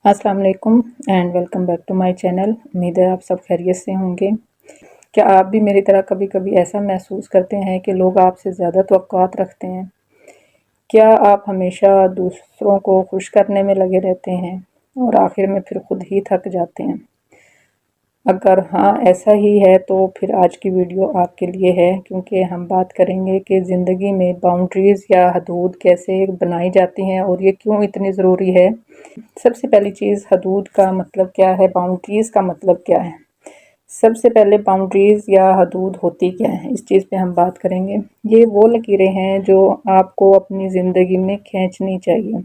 अस्सलाम वालेकुम and welcome back to my channel. उम्मीद है आप सब खैरियत से होंगे। क्या आप भी मेरी तरह कभी कभी ऐसा महसूस करते हैं कि लोग आपसे ज़्यादा तवक्कुआत रखते हैं? क्या आप हमेशा दूसरों को खुश करने में लगे रहते हैं और आखिर में फिर खुद ही थक जाते हैं? अगर हाँ ऐसा ही है तो फिर आज की वीडियो आपके लिए है, क्योंकि हम बात करेंगे कि ज़िंदगी में बाउंड्रीज़ या हदूद कैसे बनाई जाती हैं और ये क्यों इतनी ज़रूरी है। सबसे पहली चीज़, हदूद का मतलब क्या है, बाउंड्रीज़ का मतलब क्या है। सबसे पहले बाउंड्रीज़ या हदूद होती क्या है, इस चीज़ पे हम बात करेंगे। ये वो लकीरें हैं जो आपको अपनी ज़िंदगी में खींचनी चाहिए।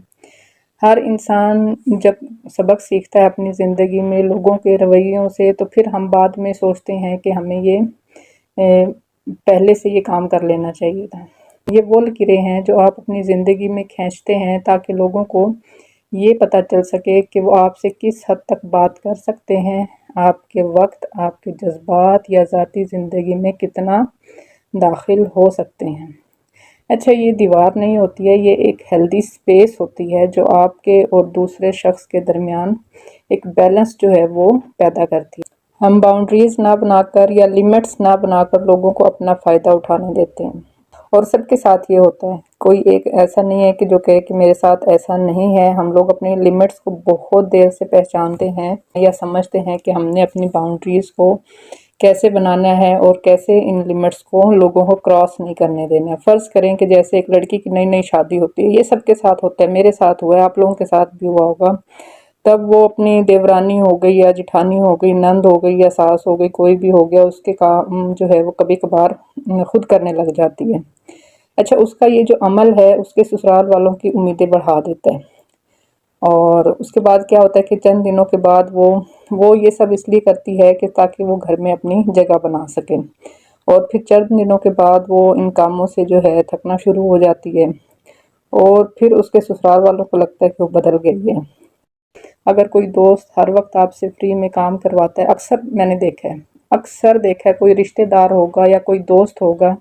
हर इंसान जब सबक सीखता है अपनी ज़िंदगी में लोगों के रवैयों से, तो फिर हम बाद में सोचते हैं कि हमें ये पहले से ये काम कर लेना चाहिए था। ये वो लकीरें हैं जो आप अपनी ज़िंदगी में खींचते हैं ताकि लोगों को ये पता चल सके कि वो आपसे किस हद तक बात कर सकते हैं, आपके वक्त, आपके जज्बात या ज़ाती ज़िंदगी में कितना दाखिल हो सकते हैं। अच्छा, ये दीवार नहीं होती है, ये एक हेल्दी स्पेस होती है जो आपके और दूसरे शख्स के दरमियान एक बैलेंस जो है वो पैदा करती है। हम बाउंड्रीज ना बनाकर या लिमिट्स ना बनाकर लोगों को अपना फ़ायदा उठाने देते हैं, और सबके साथ ये होता है। कोई एक ऐसा नहीं है कि जो कहे कि मेरे साथ ऐसा नहीं है। हम लोग अपनी लिमिट्स को बहुत देर से पहचानते हैं या समझते हैं कि हमने अपनी बाउंड्रीज़ को कैसे बनाना है और कैसे इन लिमिट्स को लोगों को क्रॉस नहीं करने देना है। फ़र्ज़ करें कि जैसे एक लड़की की नई नई शादी होती है, ये सबके साथ होता है, मेरे साथ हुआ है, आप लोगों के साथ भी हुआ होगा। तब वो अपनी देवरानी हो गई या जिठानी हो गई, नंद हो गई या सास हो गई, कोई भी हो गया, उसके काम जो है वो कभी कभार खुद करने लग जाती है। अच्छा, उसका ये जो अमल है उसके ससुराल वालों की उम्मीदें बढ़ा देता है, और उसके बाद क्या होता है कि चंद दिनों के बाद वो ये सब इसलिए करती है कि ताकि वो घर में अपनी जगह बना सके, और फिर चंद दिनों के बाद वो इन कामों से जो है थकना शुरू हो जाती है, और फिर उसके ससुराल वालों को लगता है कि वो बदल गई है। अगर कोई दोस्त हर वक्त आपसे फ्री में काम करवाता है, अक्सर मैंने देखा है, अक्सर देखा है, कोई रिश्तेदार होगा या कोई दोस्त होगा,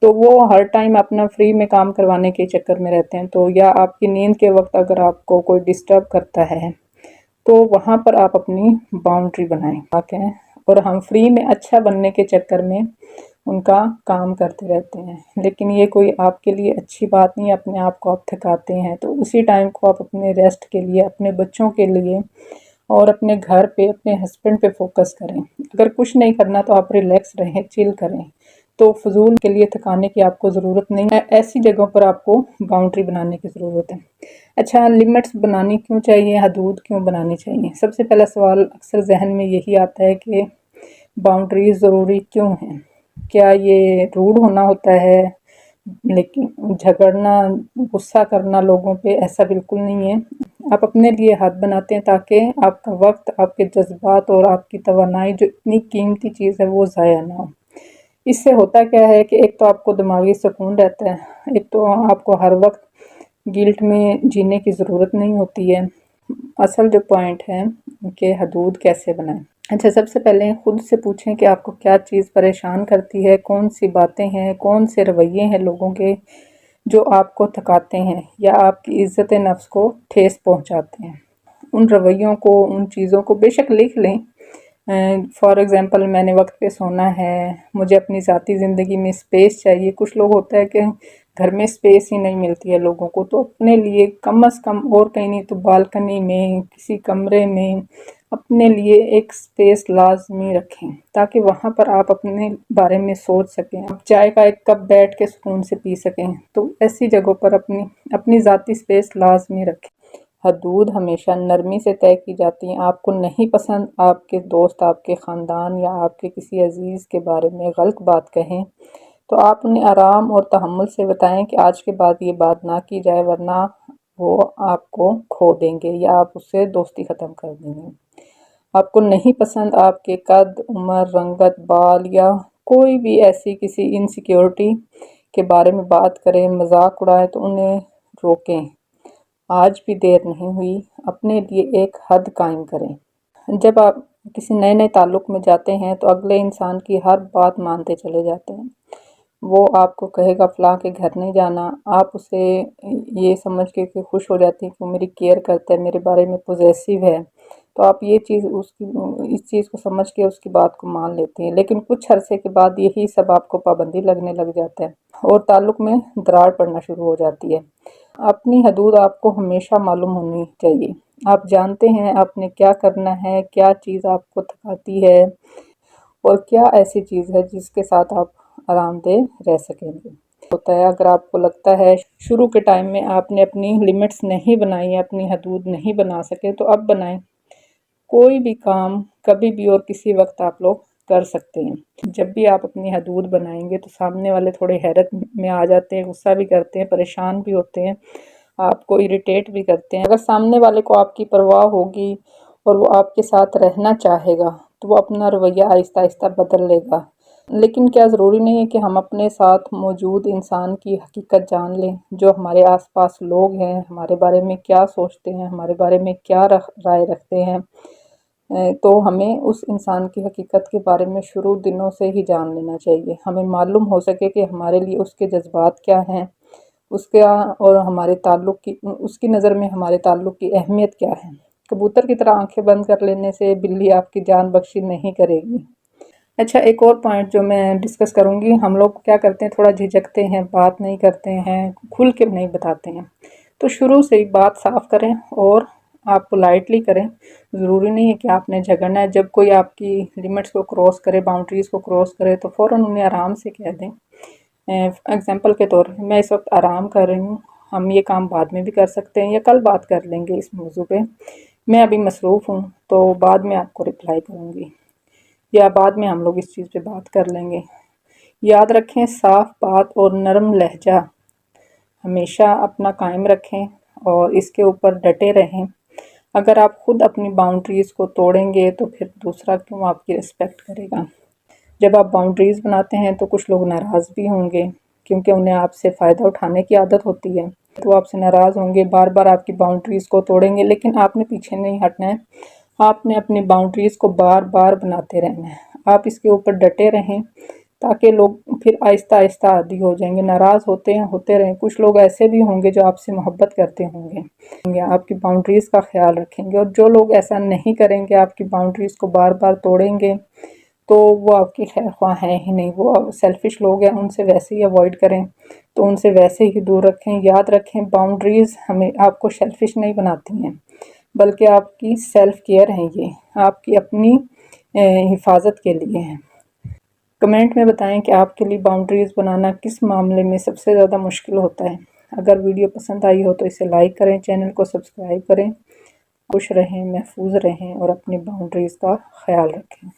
तो वो हर टाइम अपना फ्री में काम करवाने के चक्कर में रहते हैं। तो या आपकी नींद के वक्त अगर आपको कोई डिस्टर्ब करता है, तो वहाँ पर आप अपनी बाउंड्री बनाएं ताकि, और हम फ्री में अच्छा बनने के चक्कर में उनका काम करते रहते हैं, लेकिन ये कोई आपके लिए अच्छी बात नहीं है। अपने आप को आप थकाते हैं, तो उसी टाइम को आप अपने रेस्ट के लिए, अपने बच्चों के लिए और अपने घर पे, अपने हस्बैंड पे फोकस करें। अगर कुछ नहीं करना तो आप रिलैक्स रहें, चिल करें। तो फजूल के लिए थकाने की आपको ज़रूरत नहीं है। ऐसी जगहों पर आपको बाउंड्री बनाने की ज़रूरत है। अच्छा, लिमिट्स बनानी क्यों चाहिए, हदूद क्यों बनानी चाहिए? सबसे पहला सवाल अक्सर जहन में यही आता है कि बाउंड्रीज ज़रूरी क्यों हैं? क्या ये रूड होना होता है? लेकिन झगड़ना, गुस्सा करना लोगों पे, ऐसा बिल्कुल नहीं है। आप अपने लिए हद बनाते हैं ताकि आपका वक्त, आपके जज्बात और आपकी तवानाई, जो इतनी कीमती चीज़ है, वो ज़ाया ना हो। इससे होता क्या है कि एक तो आपको दिमागी सुकून रहता है, एक तो आपको हर वक्त गिल्ट में जीने की ज़रूरत नहीं होती है। असल जो पॉइंट है कि हदूद कैसे बनाएं। अच्छा, सबसे पहले खुद से पूछें कि आपको क्या चीज़ परेशान करती है, कौन सी बातें हैं, कौन से रवैये हैं लोगों के जो आपको थकाते हैं या आपकी इज़्ज़त नफ्स को ठेस पहुंचाते हैं। उन रवैयों को, उन चीज़ों को बेशक लिख लें। फॉर एग्ज़ाम्पल, मैंने वक्त पे सोना है, मुझे अपनी ज़ाती ज़िंदगी में स्पेस चाहिए। कुछ लोग होता है कि घर में स्पेस ही नहीं मिलती है लोगों को, तो अपने लिए कम से कम, और कहीं नहीं तो बालकनी में, किसी कमरे में अपने लिए एक स्पेस लाजमी रखें, ताकि वहाँ पर आप अपने बारे में सोच सकें, आप चाय का एक कप बैठ के सुकून से पी सकें। तो ऐसी जगहों पर अपनी अपनी ज़ाती स्पेस लाजमी रखें। हदूद हमेशा नरमी से तय की जाती हैं। आपको नहीं पसंद आपके दोस्त, आपके ख़ानदान या आपके किसी अजीज़ के बारे में गलत बात कहें, तो आप उन्हें आराम और तहम्मुल से बताएं कि आज के बाद ये बात ना की जाए, वरना वो आपको खो देंगे या आप उससे दोस्ती ख़त्म कर देंगे। आपको नहीं पसंद आपके कद, उम्र, रंगत, बाल या कोई भी ऐसी किसी इनसिक्योरिटी के बारे में बात करें, मजाक उड़ाएं, तो उन्हें रोकें। आज भी देर नहीं हुई, अपने लिए एक हद कायम करें। जब आप किसी नए नए ताल्लुक़ में जाते हैं तो अगले इंसान की हर बात मानते चले जाते हैं। وہ آپ کو کہے گا فلاں کے گھر نہیں جانا، آپ اسے یہ سمجھ کے کہ خوش ہو جاتی ہیں کہ وہ میری کیئر کرتا ہے، میرے بارے میں پوزیسیو ہے، تو آپ یہ چیز اس چیز کو سمجھ کے اس کی بات کو مان لیتے ہیں۔ لیکن کچھ عرصے کے بعد یہی سب آپ کو پابندی لگنے لگ جاتا ہے اور تعلق میں دراڑ پڑنا شروع ہو جاتی ہے۔ اپنی حدود آپ کو ہمیشہ معلوم ہونی چاہیے۔ آپ جانتے ہیں آپ نے کیا کرنا ہے، کیا چیز آپ کو تھکاتی ہے اور کیا ایسی چیز ہے جس کے ساتھ آپ آرام دہ رہ سکیں گے۔ ہوتا ہے اگر آپ کو لگتا ہے شروع کے ٹائم میں آپ نے اپنی لمٹس نہیں بنائی، اپنی حدود نہیں بنا سکے، تو اب بنائیں۔ کوئی بھی کام کبھی بھی اور کسی وقت آپ لوگ کر سکتے ہیں۔ جب بھی آپ اپنی حدود بنائیں گے تو سامنے والے تھوڑے حیرت میں آ جاتے ہیں، غصہ بھی کرتے ہیں، پریشان بھی ہوتے ہیں، آپ کو اریٹیٹ بھی کرتے ہیں۔ اگر سامنے والے کو آپ کی پرواہ ہوگی اور وہ آپ کے ساتھ رہنا چاہے گا تو وہ اپنا رویہ آہستہ آہستہ بدل لے گا۔ لیکن کیا ضروری نہیں ہے کہ ہم اپنے ساتھ موجود انسان کی حقیقت جان لیں؟ جو ہمارے آس پاس لوگ ہیں ہمارے بارے میں کیا سوچتے ہیں، ہمارے بارے میں کیا رائے رکھتے ہیں، تو ہمیں اس انسان کی حقیقت کے بارے میں شروع دنوں سے ہی جان لینا چاہیے۔ ہمیں معلوم ہو سکے کہ ہمارے لیے اس کے جذبات کیا ہیں، اس کا اور ہمارے تعلق کی، اس کی نظر میں ہمارے تعلق کی اہمیت کیا ہے۔ کبوتر کی طرح آنکھیں بند کر لینے سے بلی آپ کی جان بخشی نہیں کرے گی۔ اچھا، ایک اور پوائنٹ جو میں ڈسکس کروں گی، ہم لوگ کیا کرتے ہیں، تھوڑا جھجکتے ہیں، بات نہیں کرتے ہیں، کھل کے نہیں بتاتے ہیں۔ تو شروع سے ہی بات صاف کریں اور آپ پولائٹلی کریں۔ ضروری نہیں ہے کہ آپ نے جھگڑنا ہے۔ جب کوئی آپ کی لمٹس کو کراس کرے، باؤنڈریز کو کراس کرے، تو فوراً انہیں آرام سے کہہ دیں۔ ایگزامپل کے طور پہ میں اس وقت آرام کر رہی ہوں، ہم یہ کام بعد میں بھی کر سکتے ہیں یا کل بات کر لیں گے اس موضوع پہ، میں ابھی مصروف ہوں تو بعد میں آپ کو رپلائی کروں گی، یا بعد میں ہم لوگ اس چیز پہ بات کر لیں گے۔ یاد رکھیں، صاف بات اور نرم لہجہ ہمیشہ اپنا قائم رکھیں اور اس کے اوپر ڈٹے رہیں۔ اگر آپ خود اپنی باؤنڈریز کو توڑیں گے تو پھر دوسرا کیوں آپ کی رسپیکٹ کرے گا؟ جب آپ باؤنڈریز بناتے ہیں تو کچھ لوگ ناراض بھی ہوں گے کیونکہ انہیں آپ سے فائدہ اٹھانے کی عادت ہوتی ہے، تو وہ آپ سے ناراض ہوں گے، بار بار آپ کی باؤنڈریز کو توڑیں گے، لیکن آپ نے پیچھے نہیں ہٹنا ہے۔ آپ نے اپنی باؤنڈریز کو بار بار بناتے رہنا ہے۔ آپ اس کے اوپر ڈٹے رہیں تاکہ لوگ پھر آہستہ آہستہ عادی ہو جائیں گے۔ ناراض ہوتے ہیں، ہوتے رہیں۔ کچھ لوگ ایسے بھی ہوں گے جو آپ سے محبت کرتے ہوں گے، آپ کی باؤنڈریز کا خیال رکھیں گے، اور جو لوگ ایسا نہیں کریں گے، آپ کی باؤنڈریز کو بار بار توڑیں گے، تو وہ آپ کی خیر خواہ ہیں ہی نہیں، وہ سیلفش لوگ ہیں، ان سے ویسے ہی اوائڈ کریں، تو ان سے ویسے ہی دور رکھیں۔ یاد رکھیں، باؤنڈریز ہمیں آپ کو سیلفش نہیں بناتی ہیں، بلکہ آپ کی سیلف کیئر ہیں، یہ آپ کی اپنی حفاظت کے لیے ہیں۔ کمنٹ میں بتائیں کہ آپ کے لیے باؤنڈریز بنانا کس معاملے میں سب سے زیادہ مشکل ہوتا ہے۔ اگر ویڈیو پسند آئی ہو تو اسے لائک کریں، چینل کو سبسکرائب کریں۔ خوش رہیں، محفوظ رہیں اور اپنی باؤنڈریز کا خیال رکھیں۔